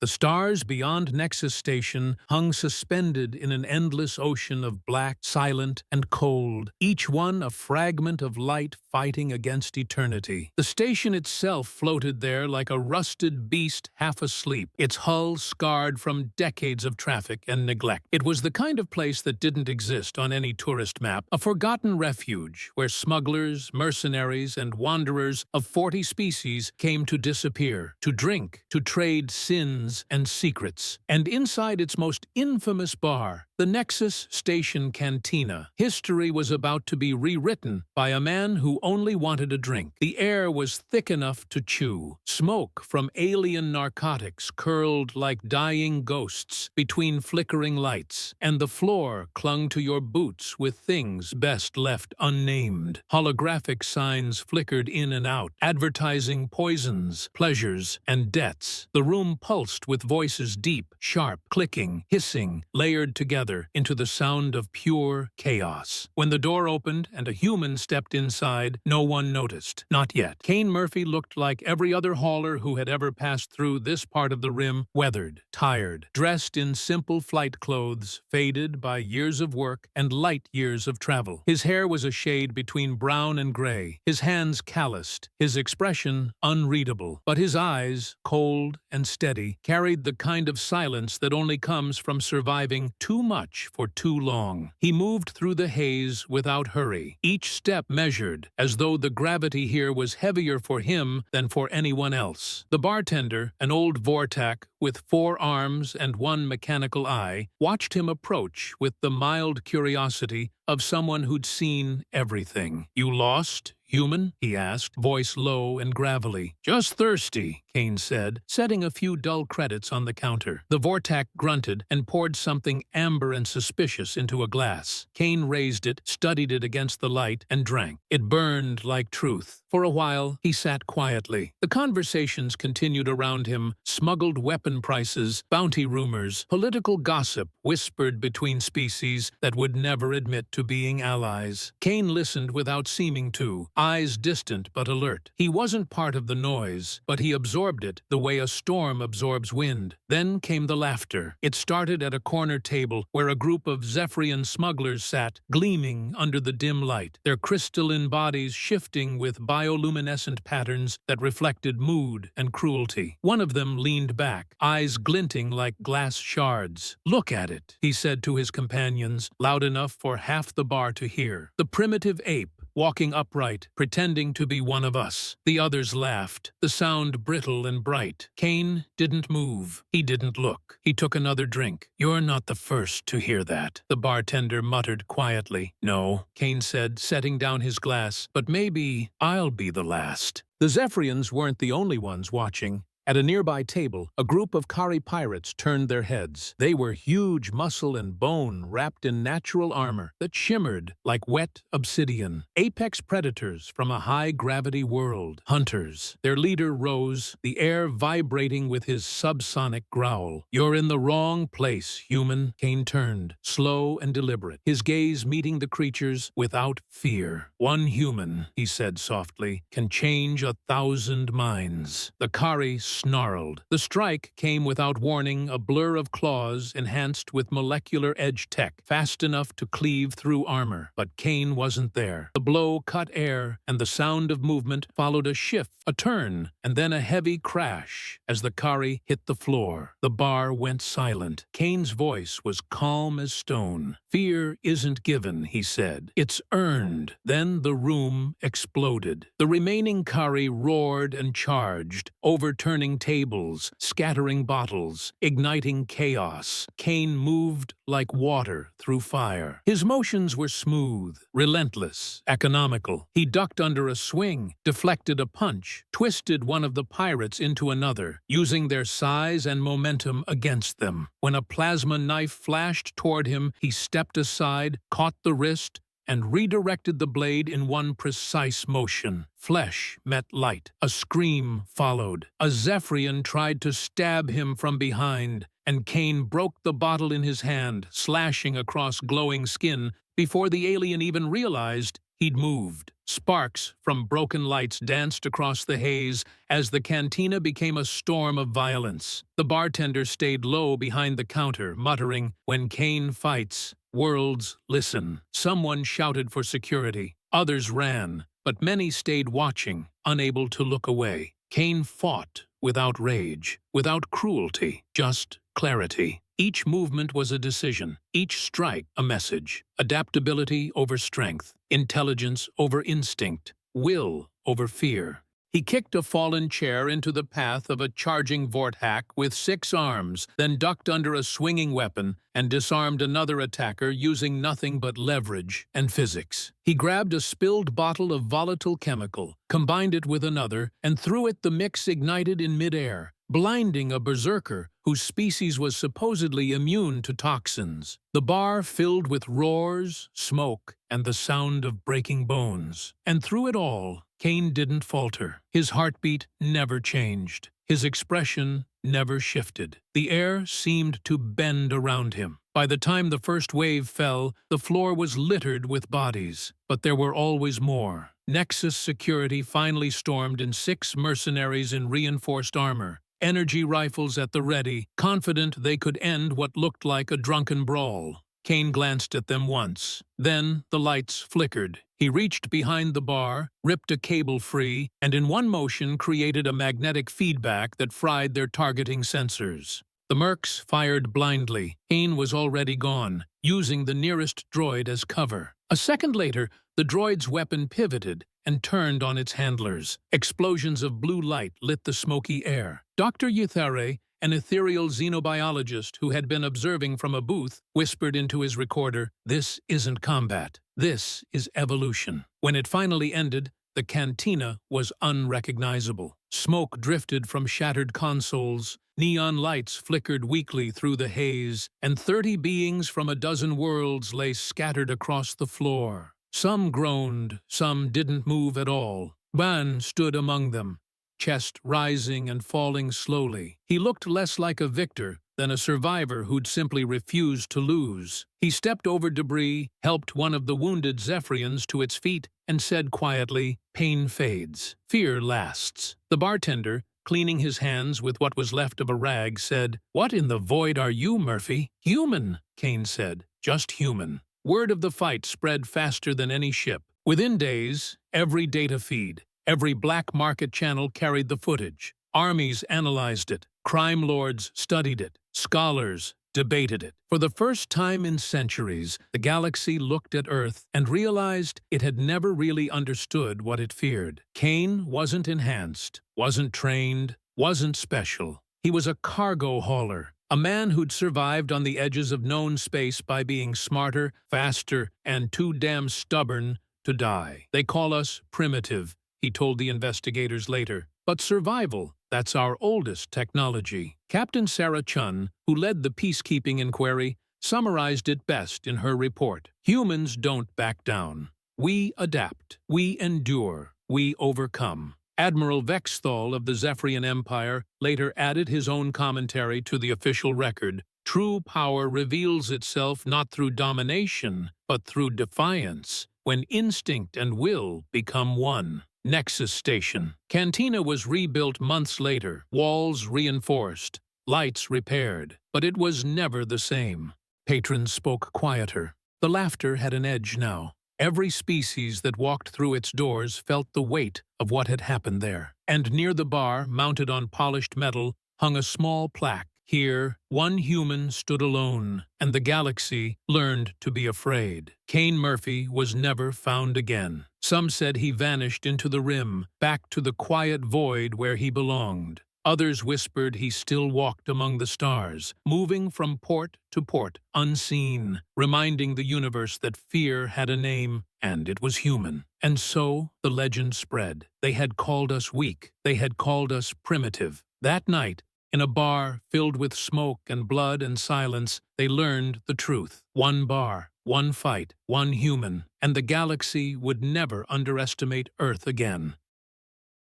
The stars beyond Nexus Station hung suspended in an endless ocean of black, silent, and cold, each one a fragment of light fighting against eternity. The station itself floated there like a rusted beast half asleep, its hull scarred from decades of traffic and neglect. It was the kind of place that didn't exist on any tourist map, a forgotten refuge where smugglers, mercenaries, and wanderers of 40 species came to disappear, to drink, to trade sins and secrets. And inside its most infamous bar, the Nexus Station Cantina, history was about to be rewritten by a man who only wanted a drink. The air was thick enough to chew. Smoke from alien narcotics curled like dying ghosts between flickering lights, and the floor clung to your boots with things best left unnamed. Holographic signs flickered in and out, advertising poisons, pleasures, and debts. The room pulsed with voices deep, sharp, clicking, hissing, layered together into the sound of pure chaos. When the door opened and a human stepped inside, no one noticed. Not yet. Cain Murphy looked like every other hauler who had ever passed through this part of the rim, weathered, tired, dressed in simple flight clothes, faded by years of work and light years of travel. His hair was a shade between brown and gray, his hands calloused, his expression unreadable. But his eyes, cold and steady, carried the kind of silence that only comes from surviving too much for too long. He moved through the haze without hurry, each step measured, as though the gravity here was heavier for him than for anyone else. The bartender, an old Vortak with 4 arms and 1 mechanical eye, watched him approach with the mild curiosity of someone who'd seen everything. "You lost, human?" he asked, voice low and gravelly. "Just thirsty," Cain said, setting a few dull credits on the counter. The Vortak grunted and poured something amber and suspicious into a glass. Cain raised it, studied it against the light, and drank. It burned like truth. For a while, he sat quietly. The conversations continued around him, smuggled weapon prices, bounty rumors, political gossip whispered between species that would never admit to being allies. Cain listened without seeming to, eyes distant but alert. He wasn't part of the noise, but he absorbed it the way a storm absorbs wind. Then came the laughter. It started at a corner table where a group of Zephyrian smugglers sat, gleaming under the dim light, their crystalline bodies shifting with bioluminescent patterns that reflected mood and cruelty. One of them leaned back, eyes glinting like glass shards. "Look at it," he said to his companions, loud enough for half the bar to hear. "The primitive ape, walking upright, pretending to be one of us." The others laughed, the sound brittle and bright. Cain didn't move. He didn't look. He took another drink. "You're not the first to hear that," the bartender muttered quietly. "No," Cain said, setting down his glass, "but maybe I'll be the last." The Zephyrians weren't the only ones watching. At a nearby table, a group of Kari pirates turned their heads. They were huge muscle and bone wrapped in natural armor that shimmered like wet obsidian. Apex predators from a high-gravity world. Hunters. Their leader rose, the air vibrating with his subsonic growl. "You're in the wrong place, human." Cain turned, slow and deliberate, his gaze meeting the creatures without fear. "One human," he said softly, "can change 1,000 minds." The Kari snarled. The strike came without warning, a blur of claws enhanced with molecular edge tech, fast enough to cleave through armor. But Cain wasn't there. The blow cut air, and the sound of movement followed a shift, a turn, and then a heavy crash as the Kari hit the floor. The bar went silent. Cain's voice was calm as stone. "Fear isn't given," he said. "It's earned." Then the room exploded. The remaining Kari roared and charged, overturning tables, scattering bottles, igniting chaos. Cain moved like water through fire. His motions were smooth, relentless, economical. He ducked under a swing, deflected a punch, twisted one of the pirates into another, using their size and momentum against them. When a plasma knife flashed toward him, he stepped aside, caught the wrist, and redirected the blade in one precise motion. Flesh met light. A scream followed. A Zephyrian tried to stab him from behind, and Cain broke the bottle in his hand, slashing across glowing skin before the alien even realized he'd moved. Sparks from broken lights danced across the haze as the cantina became a storm of violence. The bartender stayed low behind the counter, muttering, "When Cain fights, worlds listen." Someone shouted for security. Others ran, but many stayed watching, unable to look away. Cain fought without rage, without cruelty, just clarity. Each movement was a decision, each strike a message. Adaptability over strength, intelligence over instinct, will over fear. He kicked a fallen chair into the path of a charging Vorthack with 6 arms, then ducked under a swinging weapon and disarmed another attacker using nothing but leverage and physics. He grabbed a spilled bottle of volatile chemical, combined it with another, and threw it. The mix ignited in midair, blinding a berserker whose species was supposedly immune to toxins. The bar filled with roars, smoke, and the sound of breaking bones. And through it all, Cain didn't falter. His heartbeat never changed. His expression never shifted. The air seemed to bend around him. By the time the first wave fell, the floor was littered with bodies. But there were always more. Nexus security finally stormed in 6 mercenaries in reinforced armor, energy rifles at the ready, confident they could end what looked like a drunken brawl. Cain glanced at them once. Then the lights flickered. He reached behind the bar, ripped a cable free, and in one motion created a magnetic feedback that fried their targeting sensors. The mercs fired blindly. Cain was already gone, using the nearest droid as cover. A second later, the droid's weapon pivoted and turned on its handlers. Explosions of blue light lit the smoky air. Dr. Yuthere, an ethereal xenobiologist who had been observing from a booth, whispered into his recorder, "This isn't combat. This is evolution." When it finally ended, the cantina was unrecognizable. Smoke drifted from shattered consoles, neon lights flickered weakly through the haze, and 30 beings from a dozen worlds lay scattered across the floor. Some groaned, some didn't move at all. Ban stood among them, chest rising and falling slowly. He looked less like a victor than a survivor who'd simply refused to lose. He stepped over debris, helped one of the wounded Zephyrians to its feet, and said quietly, "Pain fades. Fear lasts." The bartender, cleaning his hands with what was left of a rag, said, "What in the void are you, Murphy?" "Human," Cain said. "Just human." Word of the fight spread faster than any ship. Within days, every data feed, every black market channel carried the footage. Armies analyzed it. Crime lords studied it. Scholars debated it. For the first time in centuries, the galaxy looked at Earth and realized it had never really understood what it feared. Cain wasn't enhanced, wasn't trained, wasn't special. He was a cargo hauler, a man who'd survived on the edges of known space by being smarter, faster, and too damn stubborn to die. "They call us primitive," he told the investigators later. "But survival, that's our oldest technology." Captain Sarah Chun, who led the peacekeeping inquiry, summarized it best in her report. "Humans don't back down. We adapt. We endure. We overcome." Admiral Vexthal of the Zephyrian Empire later added his own commentary to the official record. "True power reveals itself not through domination, but through defiance, when instinct and will become one." Nexus Station. Cantina was rebuilt months later, walls reinforced, lights repaired, but it was never the same. Patrons spoke quieter. The laughter had an edge now. Every species that walked through its doors felt the weight of what had happened there. And near the bar, mounted on polished metal, hung a small plaque. Here, one human stood alone, and the galaxy learned to be afraid. Cain Murphy was never found again. Some said he vanished into the rim, back to the quiet void where he belonged. Others whispered he still walked among the stars, moving from port to port, unseen, reminding the universe that fear had a name, and it was human. And so the legend spread. They had called us weak. They had called us primitive. That night, in a bar filled with smoke and blood and silence, they learned the truth. One bar, one fight, one human, and the galaxy would never underestimate Earth again.